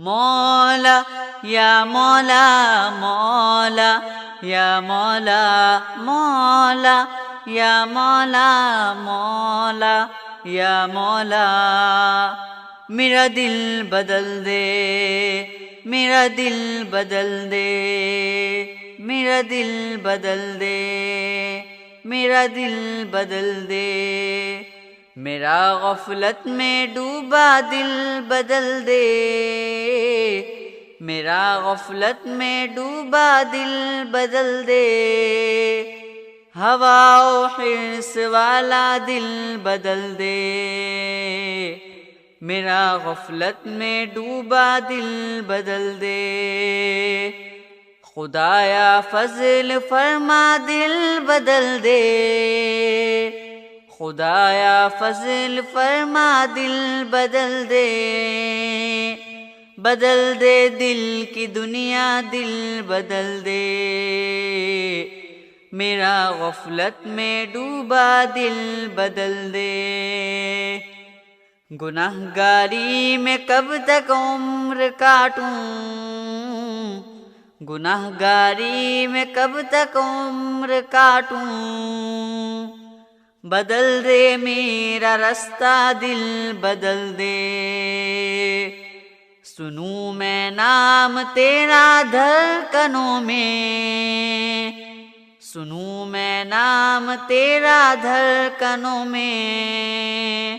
مولا یا مولا مولا یا مولا مولا یا مولا مولا یا مولا میرا دل بدل دے میرا دل بدل دے میرا دل بدل دے میرا دل بدل دے میرا غفلت میں ڈوبا دل بدل دے میرا غفلت میں ڈوبا دل بدل دے ہوا و حرص والا دل بدل دے میرا غفلت میں ڈوبا دل بدل دے خدایا فضل فرما دل بدل دے خدایا فضل فرما دل بدل دے بدل دے دل کی دنیا دل بدل دے میرا غفلت میں ڈوبا دل بدل دے گناہگاری میں کب تک عمر کاٹوں گناہگاری میں کب تک عمر کاٹوں بدل دے میرا رستہ دل بدل دے سنوں میں نام تیرا دھڑکنوں میں سنوں میں نام تیرا دھڑکنوں میں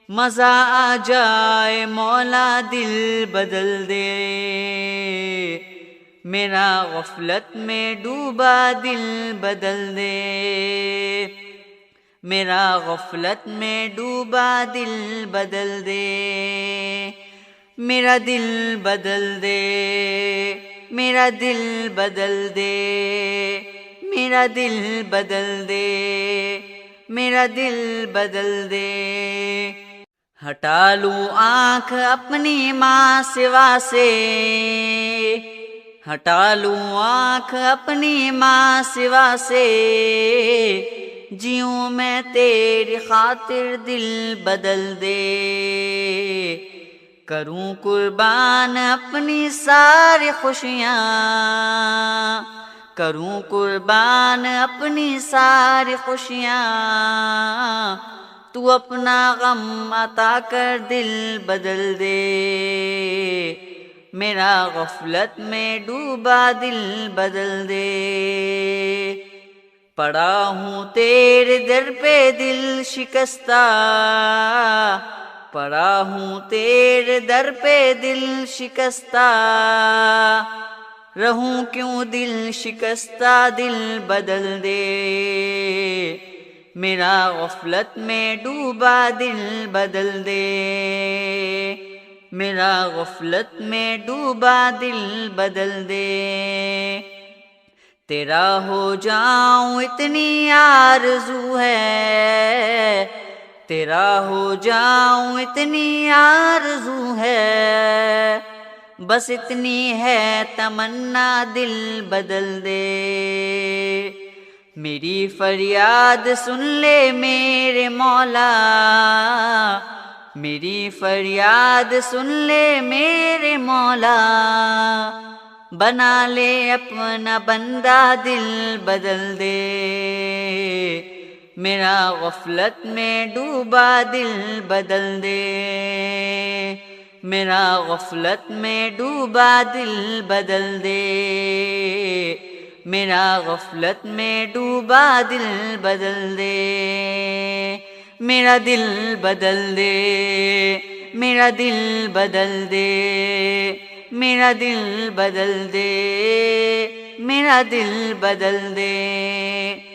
مزہ آ جائے مولا دل بدل دے میرا غفلت میں ڈوبا دل بدل دے میرا غفلت میں ڈوبا دل بدل دے میرا دل بدل دے میرا دل بدل دے میرا دل بدل دے میرا دل بدل دے ہٹا لوں آنکھ اپنی ماں سوا سے ہٹا لوں آنکھ اپنی ماں سوا سے جیوں میں تیری خاطر دل بدل دے کروں قربان اپنی ساری خوشیاں کروں قربان اپنی ساری خوشیاں تو اپنا غم عطا کر دل بدل دے میرا غفلت میں ڈوبا دل بدل دے پڑا ہوں تیرے در پہ دل شکستہ پڑا ہوں تیرے در پہ دل شکستہ رہوں کیوں دل شکستہ دل بدل دے میرا غفلت میں ڈوبا دل بدل دے میرا غفلت میں ڈوبا دل بدل دے تیرا ہو جاؤں اتنی آرزو ہے تیرا ہو جاؤں اتنی آرزو ہے بس اتنی ہے تمنا دل بدل دے میری فریاد سن لے میرے مولا میری فریاد سن لے میرے مولا بنا لے اپنا بندہ دل بدل دے میرا غفلت میں ڈوبا دل بدل دے میرا غفلت میں ڈوبا دل بدل دے میرا غفلت میں ڈوبا دل بدل دے میرا دل بدل دے میرا دل بدل دے میرا دل بدل دے میرا دل بدل دے